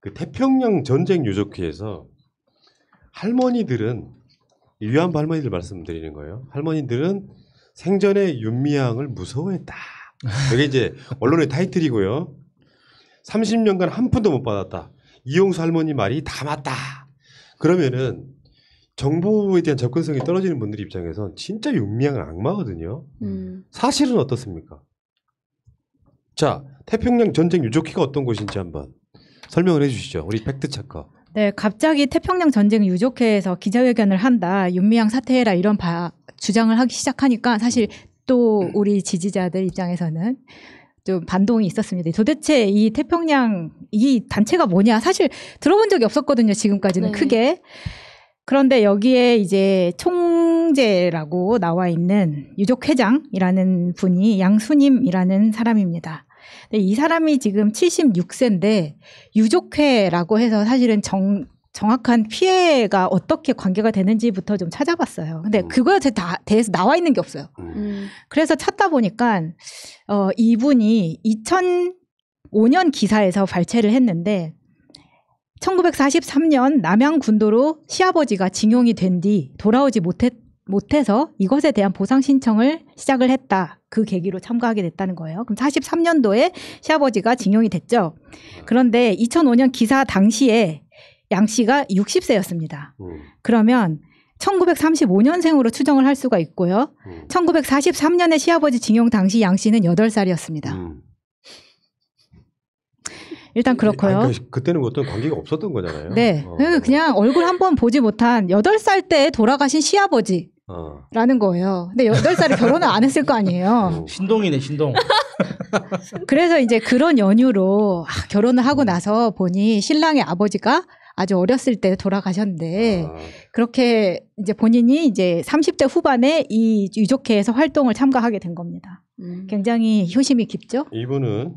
그 태평양 전쟁 유족회에서 할머니들은 위안부 할머니들 말씀드리는 거예요. 할머니들은 생전에 윤미향을 무서워했다. 이게 이제 언론의 타이틀이고요. 30년간 한 푼도 못 받았다. 이용수 할머니 말이 다 맞다. 그러면은 정부에 대한 접근성이 떨어지는 분들 입장에선 진짜 윤미향은 악마거든요. 사실은 어떻습니까? 자, 태평양 전쟁 유족회가 어떤 곳인지 한번 설명을 해주시죠. 우리 팩트체커. 네, 갑자기 태평양 전쟁 유족회에서 기자회견을 한다. 윤미향 사퇴해라 이런 주장을 하기 시작하니까 사실 또 우리 지지자들 입장에서는 좀 반동이 있었습니다. 도대체 이 태평양 이 단체가 뭐냐 사실 들어본 적이 없었거든요. 지금까지는 네. 크게. 그런데 여기에 이제 총재라고 나와 있는 유족회장이라는 분이 양수님이라는 사람입니다. 근데 이 사람이 지금 76세인데 유족회라고 해서 사실은 정확한 피해가 어떻게 관계가 되는지부터 좀 찾아봤어요. 근데 그거에 대해서 나와 있는 게 없어요. 그래서 찾다 보니까 이분이 2005년 기사에서 발췌를 했는데 1943년 남양군도로 시아버지가 징용이 된 뒤 돌아오지 못해서 이것에 대한 보상 신청을 시작을 했다. 그 계기로 참가하게 됐다는 거예요. 그럼 43년도에 시아버지가 징용이 됐죠. 그런데 2005년 기사 당시에 양 씨가 60세였습니다. 그러면 1935년생으로 추정을 할 수가 있고요. 1943년에 시아버지 징용 당시 양 씨는 8살이었습니다. 일단 그렇고요. 아니, 그때는 어떤 관계가 없었던 거잖아요. 네. 그냥 얼굴 한번 보지 못한 8살 때 돌아가신 시아버지라는 거예요. 근데 8살에 결혼을 안 했을 거 아니에요. 신동이네, 신동. 그래서 이제 그런 연유로 결혼을 하고 나서 보니 신랑의 아버지가 아주 어렸을 때 돌아가셨는데 그렇게 이제 본인이 이제 30대 후반에 이 유족회에서 활동을 참가하게 된 겁니다. 굉장히 효심이 깊죠? 이분은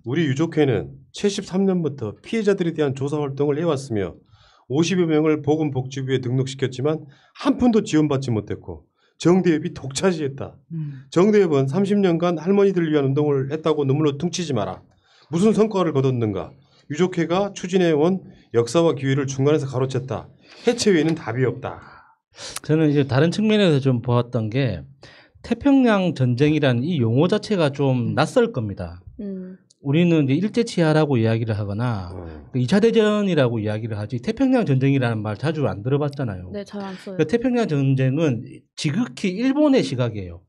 우리 유족회는 73년부터 피해자들에 대한 조사 활동을 해왔으며 50여 명을 보건복지부에 등록시켰지만 한 푼도 지원받지 못했고 정대협이 독차지했다. 정대협은 30년간 할머니들을 위한 운동을 했다고 눈물로 퉁치지 마라. 무슨 성과를 거뒀는가. 유족회가 추진해온 역사와 기회를 중간에서 가로챘다. 해체 외에는 답이 없다. 저는 이제 다른 측면에서 좀 보았던 게 태평양 전쟁이라는 이 용어 자체가 좀 낯설 겁니다. 우리는 이제 일제치하라고 이야기를 하거나 2차 대전이라고 이야기를 하지 태평양 전쟁이라는 말 자주 안 들어봤잖아요. 네, 잘 안 써요. 그러니까 태평양 전쟁은 지극히 일본의 시각이에요.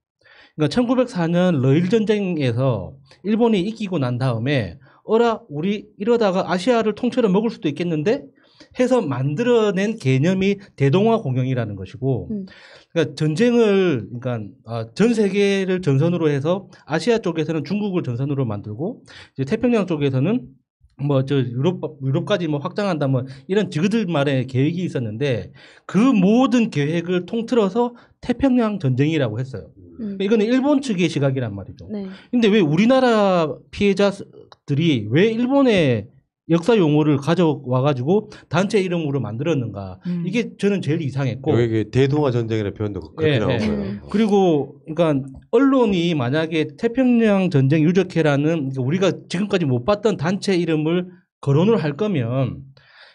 그러니까 1904년 러일 전쟁에서 일본이 이기고 난 다음에 우리 이러다가 아시아를 통째로 먹을 수도 있겠는데 해서 만들어낸 개념이 대동아 공영이라는 것이고, 그러니까 전쟁을, 그러니까 전 세계를 전선으로 해서 아시아 쪽에서는 중국을 전선으로 만들고, 이제 태평양 쪽에서는 유럽까지 확장한다 이런 지그들만의 계획이 있었는데 그 모든 계획을 통틀어서 태평양 전쟁이라고 했어요. 이거는 일본 측의 시각이란 말이죠. 네. 근데 왜 우리나라 피해자들이 왜 일본의 역사 용어를 가져와가지고 단체 이름으로 만들었는가. 이게 저는 제일 이상했고. 여기 대동아 전쟁이라는 표현도 그렇게 나오고요. 그리고 그러니까 언론이 만약에 태평양 전쟁 유족회라는 우리가 지금까지 못 봤던 단체 이름을 거론을 할 거면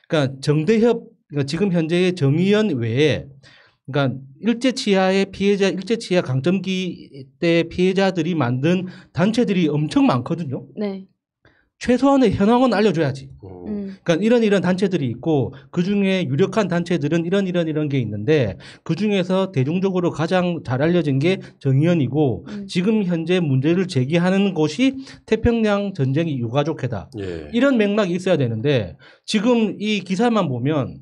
그러니까 정대협 그러니까 지금 현재의 정의연 외에 그러니까 일제치하의 피해자, 일제치하 강점기 때 피해자들이 만든 단체들이 엄청 많거든요. 네. 최소한의 현황은 알려줘야지. 그러니까 이런 단체들이 있고 그 중에 유력한 단체들은 이런 게 있는데 그 중에서 대중적으로 가장 잘 알려진 게 정의연이고 지금 현재 문제를 제기하는 곳이 태평양 전쟁 유가족회다. 예. 이런 맥락이 있어야 되는데 지금 이 기사만 보면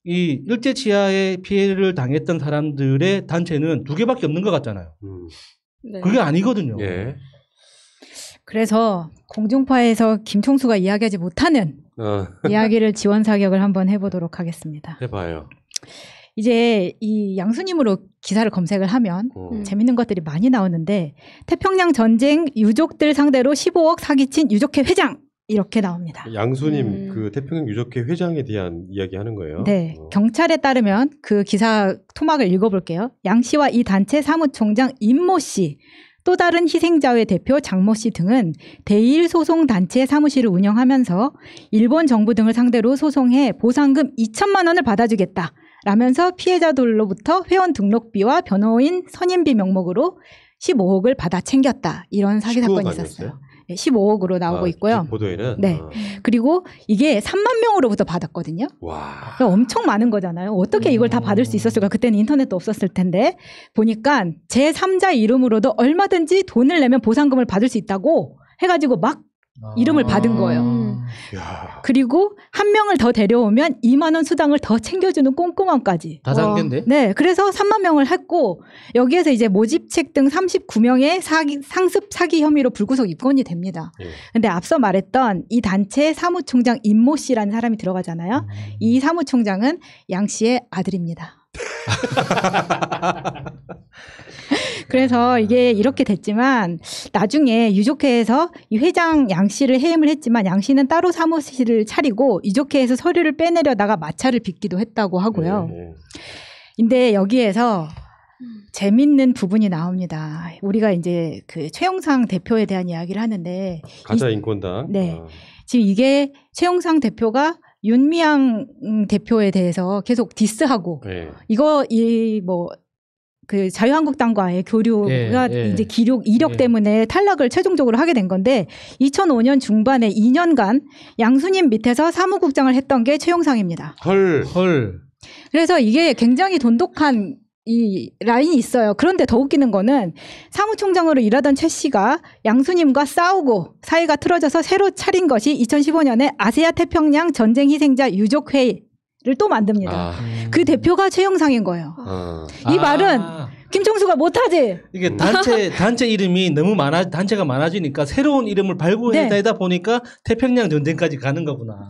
이 일제치하의 피해를 당했던 사람들의 단체는 2개밖에 없는 것 같잖아요. 네. 그게 아니거든요. 예. 그래서 공중파에서 김총수가 이야기하지 못하는 이야기를 지원 사격을 한번 해보도록 하겠습니다. 해봐요. 이제 이 양수님으로 기사를 검색을 하면 재밌는 것들이 많이 나오는데 태평양 전쟁 유족들 상대로 15억 사기친 유족회 회장 이렇게 나옵니다. 양수님 그 태평양 유족회 회장에 대한 이야기하는 거예요. 네, 경찰에 따르면 그 기사 토막을 읽어볼게요. 양 씨와 이 단체 사무총장 임모 씨 또 다른 희생자회 대표 장모 씨 등은 대일 소송 단체 사무실을 운영하면서 일본 정부 등을 상대로 소송해 보상금 2천만 원을 받아주겠다 라면서 피해자들로부터 회원 등록비와 변호인 선임비 명목으로 15억을 받아 챙겼다. 이런 사기 19억 사건이 아니었어요? 있었어요. 15억으로 나오고 있고요. 보도에는 네. 그리고 이게 3만 명으로부터 받았거든요. 와. 그러니까 엄청 많은 거잖아요. 어떻게 이걸 다 받을 수 있었을까? 그때는 인터넷도 없었을 텐데 보니까 제3자 이름으로도 얼마든지 돈을 내면 보상금을 받을 수 있다고 해가지고 막 이름을 받은 거예요. 야. 그리고 한 명을 더 데려오면 2만 원 수당을 더 챙겨주는 꼼꼼함까지. 다단계인데? 네, 그래서 3만 명을 했고 여기에서 이제 모집책 등 39명의 상습 사기 혐의로 불구속 입건이 됩니다. 예. 근데 앞서 말했던 이 단체 사무총장 임모 씨라는 사람이 들어가잖아요. 이 사무총장은 양 씨의 아들입니다. 그래서 이게 이렇게 됐지만 나중에 유족회에서 이 회장 양 씨를 해임을 했지만 양 씨는 따로 사무실을 차리고 유족회에서 서류를 빼내려다가 마찰을 빚기도 했다고 하고요. 예. 근데 여기에서 재밌는 부분이 나옵니다. 우리가 이제 그 최영상 대표에 대한 이야기를 하는데 가짜 인권당. 네. 지금 이게 최영상 대표가 윤미향 대표에 대해서 계속 디스하고 예. 이거 그 자유한국당과의 교류가 이제 이력 예. 때문에 탈락을 최종적으로 하게 된 건데 2005년 중반에 2년간 양순임 밑에서 사무국장을 했던 게 최영상입니다. 헐. 그래서 이게 굉장히 돈독한 이 라인이 있어요. 그런데 더 웃기는 거는 사무총장으로 일하던 최 씨가 양순임과 싸우고 사이가 틀어져서 새로 차린 것이 2015년에 아세아 태평양 전쟁 희생자 유족회의를 또 만듭니다. 그 대표가 최영상인 거예요. 이 말은 김총수가 못하지. 이게 단체 이름이 너무 단체가 많아지니까 새로운 이름을 발굴해내다 보니까 태평양 전쟁까지 가는 거구나.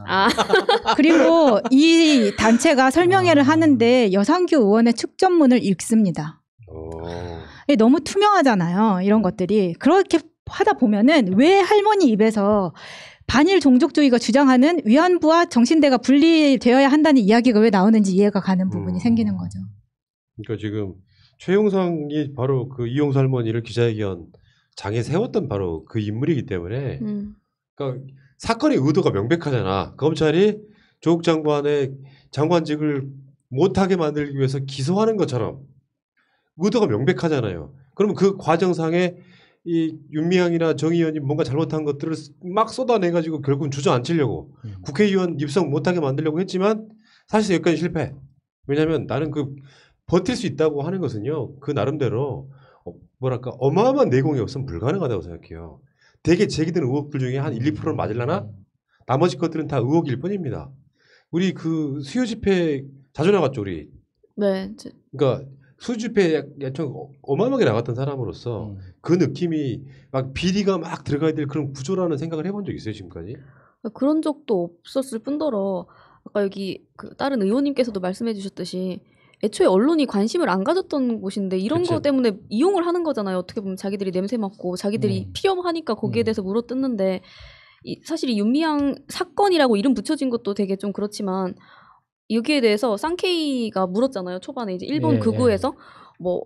그리고 이 단체가 설명회를 하는데 여상규 의원의 축전문을 읽습니다. 이게 너무 투명하잖아요. 이런 것들이. 그렇게 하다 보면은 왜 할머니 입에서 반일 종족주의가 주장하는 위안부와 정신대가 분리되어야 한다는 이야기가 왜 나오는지 이해가 가는 부분이 생기는 거죠. 그러니까 지금 최용상이 바로 그 이용수 할머니를 기자회견 장에 세웠던 바로 그 인물이기 때문에 그러니까 사건의 의도가 명백하잖아. 검찰이 조국 장관의 장관직을 못하게 만들기 위해서 기소하는 것처럼 의도가 명백하잖아요. 그러면 그 과정상에 이 윤미향이나 정 의원이 뭔가 잘못한 것들을 막 쏟아내가지고 결국은 주저앉히려고 국회의원 입성 못하게 만들려고 했지만 사실 여기까지 실패. 왜냐하면 나는 그 버틸 수 있다고 하는 것은요. 그 나름대로 뭐랄까 어마어마한 내공이 없으면 불가능하다고 생각해요. 대개 제기된 의혹들 중에 한 1, 2%는 맞으려나? 나머지 것들은 다 의혹일 뿐입니다. 우리 그 수요 집회 자주 나갔죠, 우리. 네. 그러니까 수요 집회에 어마어마하게 나갔던 사람으로서 그 느낌이 막 비리가 막 들어가야 될 그런 구조라는 생각을 해본 적 있어요, 지금까지? 그런 적도 없었을 뿐더러 아까 여기 그 다른 의원님께서도 말씀해 주셨듯이 애초에 언론이 관심을 안 가졌던 곳인데 이런 그치. 거 때문에 이용을 하는 거잖아요. 어떻게 보면 자기들이 냄새 맡고 자기들이 피엄하니까 거기에 대해서 물어뜯는데 사실 이 윤미향 사건이라고 이름 붙여진 것도 되게 좀 그렇지만 여기에 대해서 쌍케이가 물었잖아요. 초반에 이제 일본 극우에서 뭐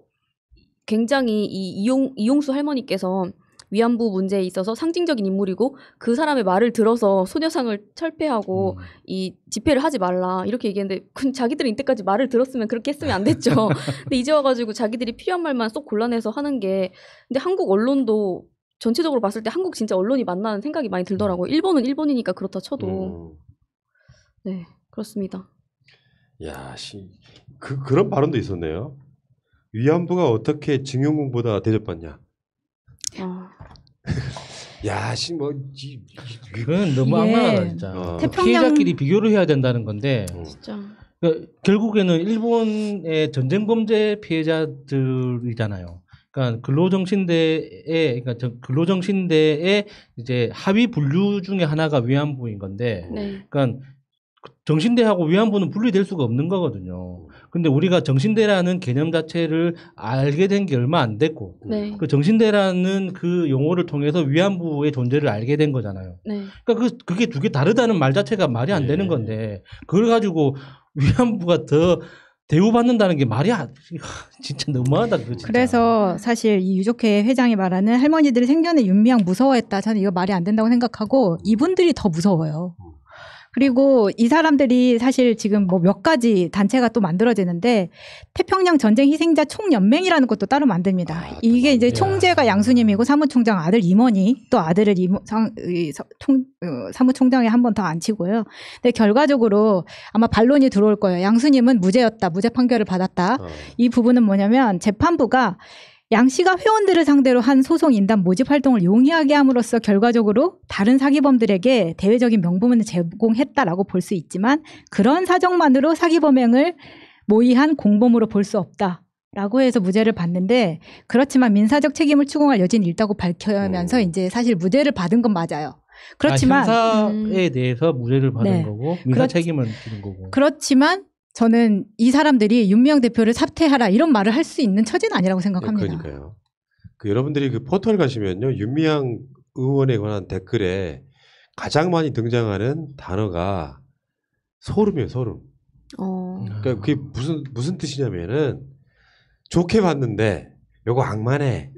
굉장히 이 이용수 할머니께서 위안부 문제에 있어서 상징적인 인물이고 그 사람의 말을 들어서 소녀상을 철폐하고 이 집회를 하지 말라 이렇게 얘기했는데 자기들은 이때까지 말을 들었으면 그렇게 했으면 안 됐죠. 근데 이제 와가지고 자기들이 필요한 말만 쏙 골라내서 하는 게 근데 한국 언론도 전체적으로 봤을 때 한국 진짜 언론이 맞나는 생각이 많이 들더라고요. 일본은 일본이니까 그렇다 쳐도 네 그렇습니다. 야, 그런 발언도 있었네요. 위안부가 어떻게 징용군보다 대접받냐? 야, 그건 너무 악랄하다 진짜. 피해자끼리 비교를 해야 된다는 건데. 진짜. 그러니까 결국에는 일본의 전쟁 범죄 피해자들이잖아요. 그러니까 근로정신대의 이제 하위 분류 중에 하나가 위안부인 건데. 그러니까 정신대하고 위안부는 분리될 수가 없는 거거든요. 근데 우리가 정신대라는 개념 자체를 알게 된 게 얼마 안 됐고, 그 정신대라는 그 용어를 통해서 위안부의 존재를 알게 된 거잖아요. 그러니까 그게 두 개 다르다는 말 자체가 말이 안 되는 건데, 그걸 가지고 위안부가 더 대우받는다는 게 말이 진짜 너무하다 그거 진짜. 그래서 사실 이 유족회 회장이 말하는 할머니들이 생전에 윤미향 무서워했다. 저는 이거 말이 안 된다고 생각하고 이분들이 더 무서워요. 그리고 이 사람들이 사실 지금 뭐 몇 가지 단체가 또 만들어지는데 태평양 전쟁 희생자 총연맹이라는 것도 따로 만듭니다. 이게 이제 총재가 양수님이고 사무총장 아들 임원이 또 아들을 사무총장에 한 번 더 앉히고요. 근데 결과적으로 아마 반론이 들어올 거예요. 양수님은 무죄였다. 무죄 판결을 받았다. 이 부분은 뭐냐면 재판부가 양 씨가 회원들을 상대로 한 소송 인단 모집 활동을 용이하게 함으로써 결과적으로 다른 사기범들에게 대외적인 명분을 제공했다라고 볼 수 있지만 그런 사정만으로 사기 범행을 모의한 공범으로 볼 수 없다라고 해서 무죄를 받는데 그렇지만 민사적 책임을 추궁할 여지는 있다고 밝혀면서 이제 사실 무죄를 받은 건 맞아요. 그렇지만 형사에 대해서 무죄를 받은 네. 거고 민사 책임은 지는 거고. 그렇지만 저는 이 사람들이 윤미향 대표를 사퇴하라 이런 말을 할 수 있는 처지는 아니라고 생각합니다. 그러니까요. 그 여러분들이 그 포털 가시면요. 윤미향 의원에 관한 댓글에 가장 많이 등장하는 단어가 소름이에요, 소름. 그러니까 그게 무슨 뜻이냐면은 좋게 봤는데 요거 악마네.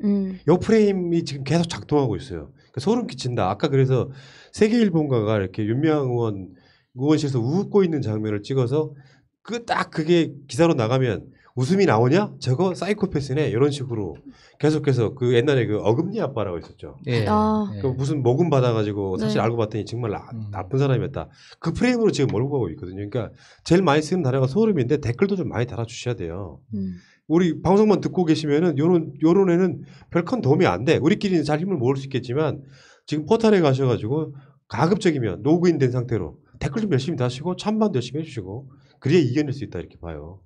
요 프레임이 지금 계속 작동하고 있어요. 그러니까 소름 끼친다. 아까 그래서 세계일보가가 이렇게 윤미향 의원실에서 웃고 있는 장면을 찍어서 그게 기사로 나가면 웃음이 나오냐? 저거 사이코패스네. 이런 식으로 계속해서 그 옛날에 그 어금니 아빠라고 있었죠. 예. 그 무슨 모금 받아가지고 사실 네. 알고 봤더니 정말 나쁜 사람이었다. 그 프레임으로 지금 몰고 가고 있거든요. 그러니까 제일 많이 쓰는 단어가 소름인데 댓글도 좀 많이 달아주셔야 돼요. 우리 방송만 듣고 계시면은 요런 애는 별 큰 도움이 안 돼. 우리끼리는 잘 힘을 모을 수 있겠지만 지금 포털에 가셔가지고 가급적이면 로그인 된 상태로 댓글 좀 열심히 다시고 찬반도 열심히 해주시고 그래야 이겨낼 수 있다 이렇게 봐요.